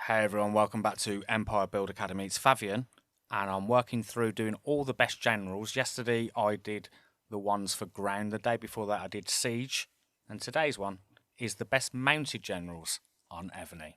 Hey everyone, welcome back to Empire Build Academy. It's Fabian, and I'm working through doing all the best generals. Yesterday I did the ones for ground, the day before that I did siege, and today's one is the best mounted generals on Evony.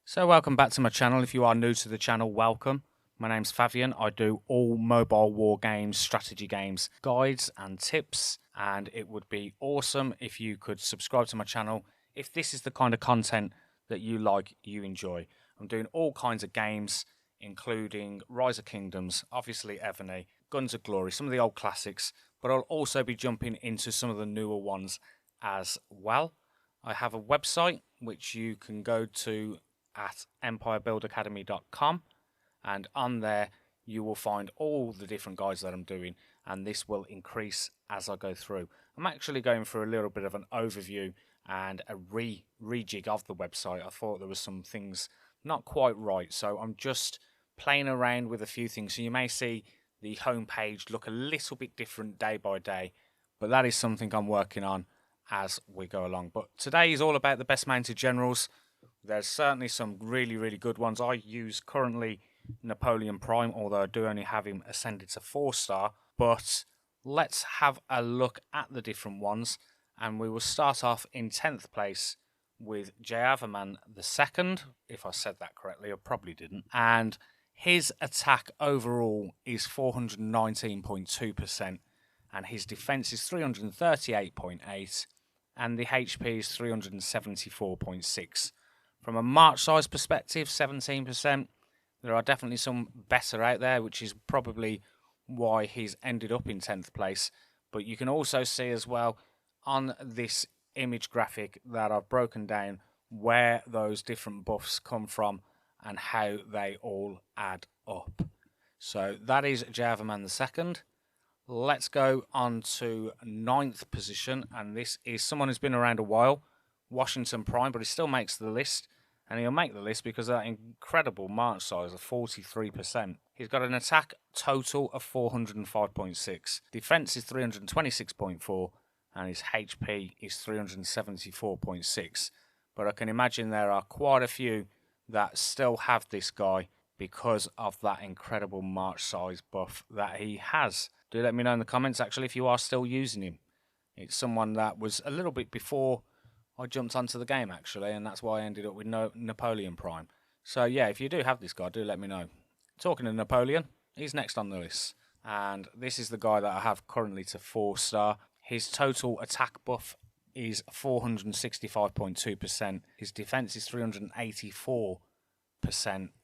So welcome back to my channel. If you are new to the channel, welcome. My name's Fabian. I do all mobile war games, strategy games, guides and tips, and it would be awesome if you could subscribe to my channel if this is the kind of content that you like, you enjoy. I'm doing all kinds of games, including Rise of Kingdoms, obviously Evony, Guns of Glory, some of the old classics, but I'll also be jumping into some of the newer ones as well. I have a website which you can go to at empirebuildacademy.com, and on there you will find all the different guides that I'm doing, and this will increase as I go through. I'm actually going for a little bit of an overview and a rejig of the website. I thought there was some things not quite right, so I'm just playing around with a few things. So you may see the homepage look a little bit different day by day, but that is something I'm working on as we go along. But today is all about the best mounted generals. There's certainly some really good ones. I use currently Napoleon Prime, although I do only have him ascended to 4-star. But let's have a look at the different ones, and we will start off in 10th place with Jayavarman II, if I said that correctly. I probably didn't. And his attack overall is 419.2%, and his defense is 338.8, and the HP is 374.6. From a march size perspective, 17%. There are definitely some better out there, which is probably why he's ended up in 10th place. But you can also see as well on this image graphic that I've broken down where those different buffs come from and how they all add up. So that is Jayavarman II. Let's go on to 9th position, and this is someone who's been around a while, Washington Prime, but he still makes the list. And he'll make the list because of that incredible march size of 43%. He's got an attack total of 405.6. Defense is 326.4. And his HP is 374.6. But I can imagine there are quite a few that still have this guy because of that incredible march size buff that he has. Do let me know in the comments, actually, if you are still using him. It's someone that was a little bit before I jumped onto the game, actually, and that's why I ended up with Napoleon Prime. So, yeah, if you do have this guy, do let me know. Talking of Napoleon, he's next on the list. And this is the guy that I have currently to 4-star. His total attack buff is 465.2%. His defense is 384%,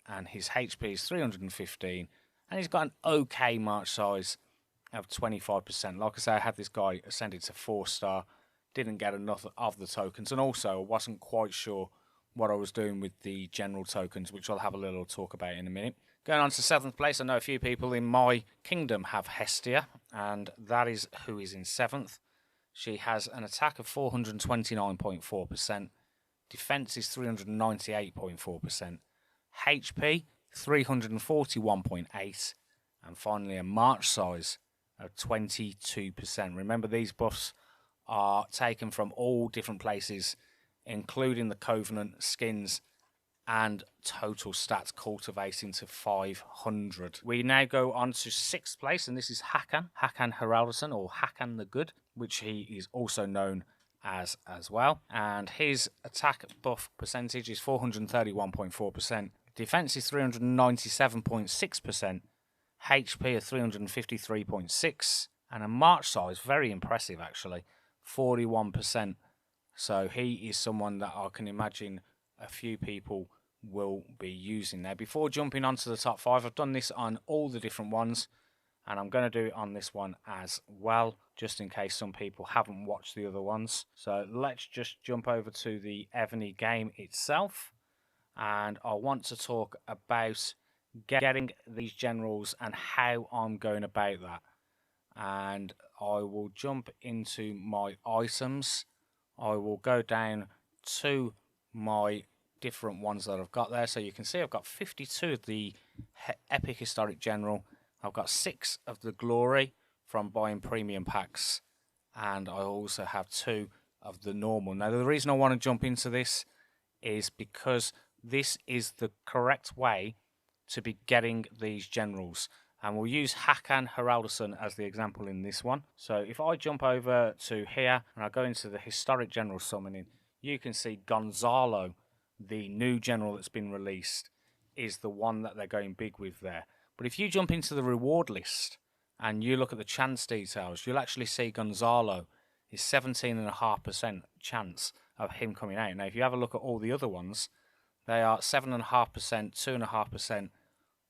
and his HP is 315. And he's got an okay march size of 25%. Like I say, I had this guy ascended to 4-star. Didn't get enough of the tokens, and also I wasn't quite sure what I was doing with the general tokens, which I'll have a little talk about in a minute. Going on to 7th place, I know a few people in my kingdom have Hestia, and that is who is in 7th. She has an attack of 429.4%, defense is 398.4%, HP 341.8, and finally a march size of 22%. Remember, these buffs are taken from all different places, including the Covenant skins and total stats cultivating to 500. We now go on to 6th place, and this is Hakan Haraldsson, or Hakan the Good, which he is also known as well. And his attack buff percentage is 431.4%. Defense is 397.6%. HP of 353.6, and a march size, very impressive actually, 41%. So he is someone that I can imagine a few people will be using there. Before jumping onto the top 5, I've done this on all the different ones, and I'm going to do it on this one as well, just in case some people haven't watched the other ones. So let's just jump over to the Evony game itself, and I want to talk about getting these generals and how I'm going about that. And I will jump into my items. I will go down to my different ones that I've got there. So you can see I've got 52 of the Epic Historic General. I've got 6 of the Glory from buying premium packs. And I also have 2 of the normal. Now, the reason I want to jump into this is because this is the correct way to be getting these generals. And we'll use Hakan Haraldason as the example in this one. So if I jump over to here and I go into the Historic General Summoning, you can see Gonzalo, the new general that's been released, is the one that they're going big with there. But if you jump into the reward list and you look at the chance details, you'll actually see Gonzalo is 17.5% chance of him coming out. Now, if you have a look at all the other ones, they are 7.5%, 2.5%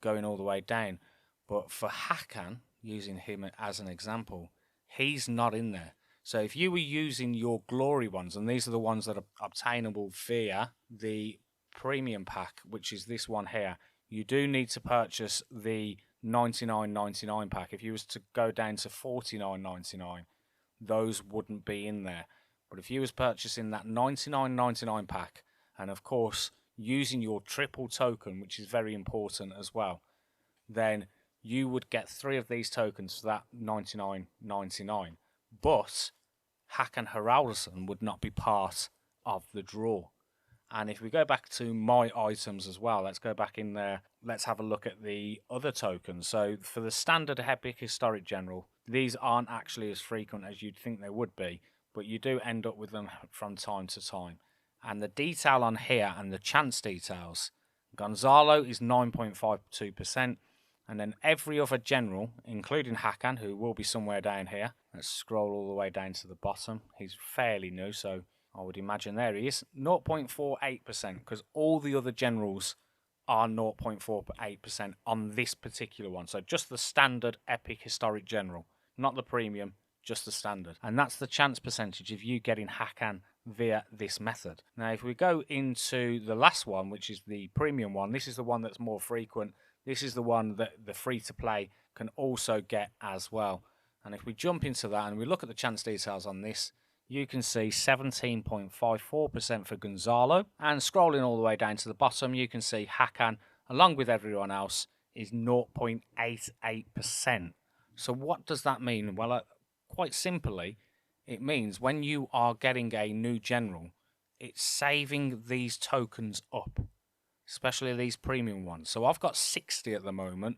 going all the way down. But for Hakan, using him as an example, he's not in there. So if you were using your glory ones, and these are the ones that are obtainable via the premium pack, which is this one here, you do need to purchase the 99.99 pack. If you was to go down to 49.99, those wouldn't be in there. But if you was purchasing that 99.99 pack, and of course using your triple token, which is very important as well, then you would get 3 of these tokens for that 99.99. But Hakan Haraldason would not be part of the draw. And if we go back to my items as well, let's go back in there. Let's have a look at the other tokens. So for the standard Epic Historic General, these aren't actually as frequent as you'd think they would be, but you do end up with them from time to time. And the detail on here and the chance details, Gonzalo is 9.52%. And then every other general, including Hakan, who will be somewhere down here. Let's scroll all the way down to the bottom. He's fairly new, so I would imagine there he is. 0.48%, because all the other generals are 0.48% on this particular one. So just the standard Epic Historic General, not the premium, just the standard. And that's the chance percentage of you getting Hakan via this method. Now, if we go into the last one, which is the premium one, this is the one that's more frequent. This is the one that the free-to-play can also get as well. And if we jump into that and we look at the chance details on this, you can see 17.54% for Gonzalo. And scrolling all the way down to the bottom, you can see Hakan, along with everyone else, is 0.88%. So what does that mean? Well, quite simply, it means when you are getting a new general, it's saving these tokens up, especially these premium ones. So I've got 60 at the moment.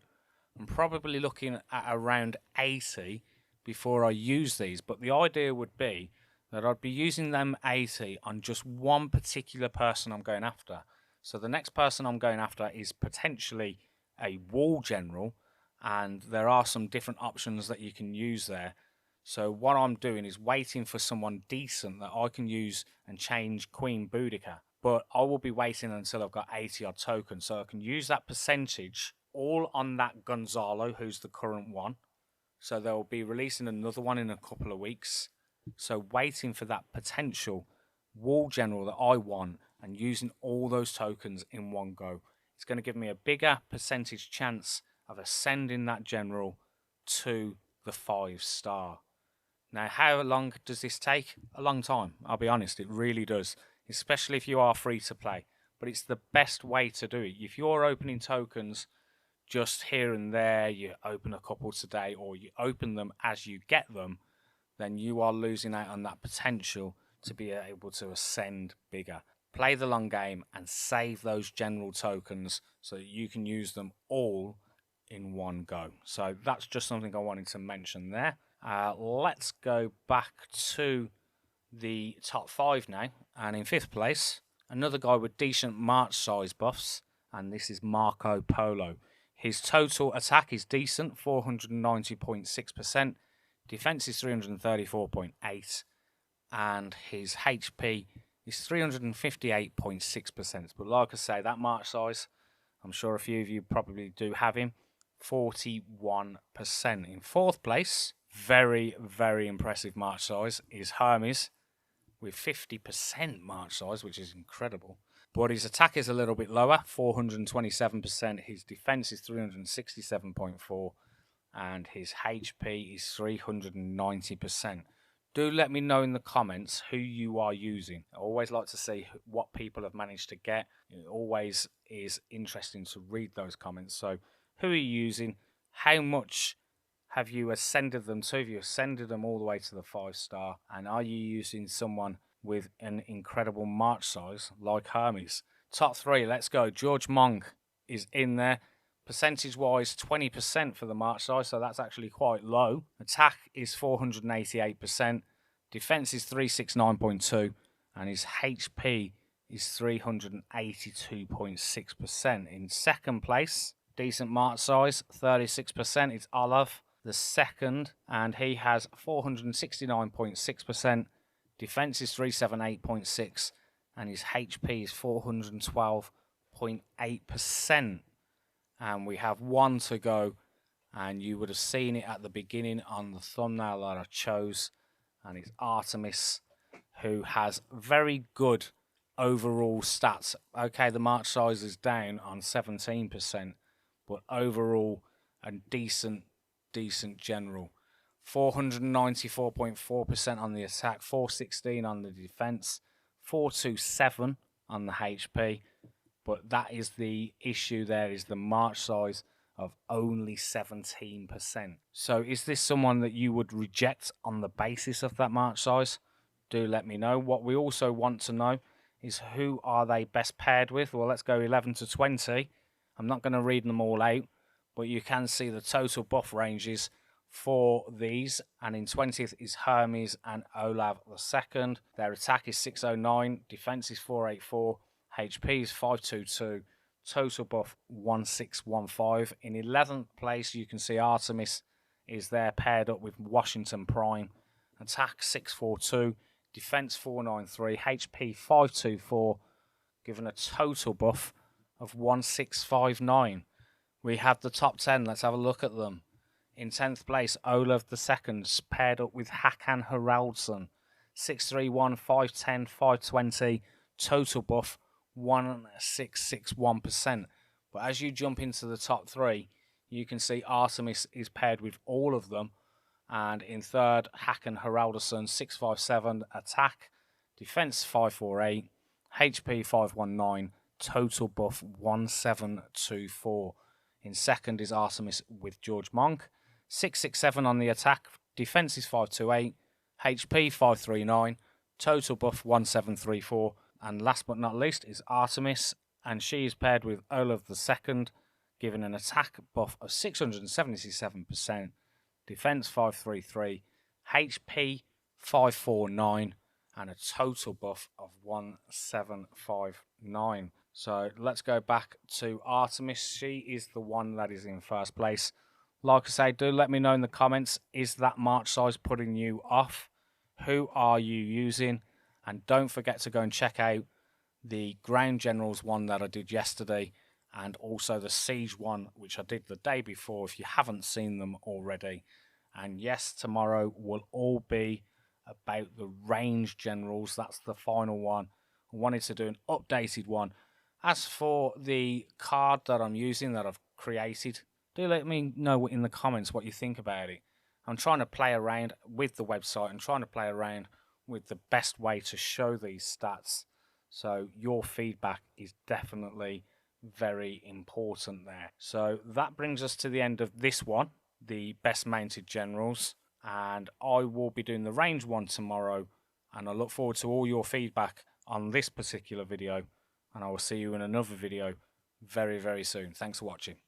I'm probably looking at around 80 before I use these. But the idea would be that I'd be using them 80 on just one particular person I'm going after. So the next person I'm going after is potentially a wall general, and there are some different options that you can use there. So what I'm doing is waiting for someone decent that I can use and change Queen Boudica. But I will be waiting until I've got 80 odd tokens, so I can use that percentage all on that Gonzalo, who's the current one. So they'll be releasing another one in a couple of weeks. So waiting for that potential wall general that I want and using all those tokens in one go. It's going to give me a bigger percentage chance of ascending that general to the 5-star. Now, how long does this take? A long time, I'll be honest, it really does. Especially if you are free to play. But it's the best way to do it. If you're opening tokens just here and there, you open a couple today, or you open them as you get them, then you are losing out on that potential to be able to ascend bigger. Play the long game and save those general tokens so that you can use them all in one go. So that's just something I wanted to mention there. Let's go back to the top 5 now. And in 5th place, another guy with decent march size buffs, and this is Marco Polo. His total attack is decent, 490.6%. Defense is 334.8%. And his HP is 358.6%. But like I say, that march size, I'm sure a few of you probably do have him, 41%. In 4th place, very, very impressive march size, is Hermes with 50% march size, which is incredible. But his attack is a little bit lower, 427%. His defense is 367.4%. And his HP is 390%. Do let me know in the comments who you are using. I always like to see what people have managed to get. It always is interesting to read those comments. So who are you using? How much have you ascended them to? Have you ascended them all the way to the 5-star? And are you using someone with an incredible march size like Hermes? Top 3, let's go. George Monk is in there. Percentage-wise, 20% for the march size, so that's actually quite low. Attack is 488%. Defense is 369.2, and his HP is 382.6%. In second place, decent march size, 36%. It's Olav, the second, and he has 469.6%. Defense is 378.6, and his HP is 412.8%. And we have one to go, and you would have seen it at the beginning on the thumbnail that I chose, and it's Artemis, who has very good overall stats. Okay, the march size is down on 17%, but overall a decent general. 494.4% on the attack, 416 on the defense, 427 on the HP. But that is the issue there, is the march size of only 17%. So is this someone that you would reject on the basis of that march size? Do let me know. What we also want to know is who are they best paired with? Well, let's go 11 to 20. I'm not going to read them all out, but you can see the total buff ranges for these. And in 20th is Hermes and Olav II. Their attack is 609, defense is 484. HP is 522, total buff 1615. In 11th place, you can see Artemis is there paired up with Washington Prime. Attack 642, defense 493, HP 524, given a total buff of 1659. We have the top 10. Let's have a look at them. In 10th place, Olav II paired up with Hakan Haraldsson. 631, 510, 520, total buff 1661%. But as you jump into the top 3, you can see Artemis is paired with all of them. And in third, Hakan Haraldsson, 657, attack, defense 548, HP 519, total buff 1724. In second is Artemis with George Monk, 667 on the attack, defense is 528, HP 539, total buff 1734. And last but not least is Artemis, and she is paired with Olav II, giving an attack buff of 677%, defense 533, HP 549, and a total buff of 1759. So let's go back to Artemis. She is the one that is in first place. Like I say, do let me know in the comments, is that march size putting you off? Who are you using? And don't forget to go and check out the Ground Generals one that I did yesterday, and also the Siege one, which I did the day before, if you haven't seen them already. And yes, tomorrow will all be about the Range Generals. That's the final one. I wanted to do an updated one. As for the card that I'm using, that I've created, do let me know in the comments what you think about it. I'm trying to play around with the website and trying to play around with the best way to show these stats. So your feedback is definitely very important there. So that brings us to the end of this one, the best mounted generals. And I will be doing the range one tomorrow. And I look forward to all your feedback on this particular video. And I will see you in another video very, very soon. Thanks for watching.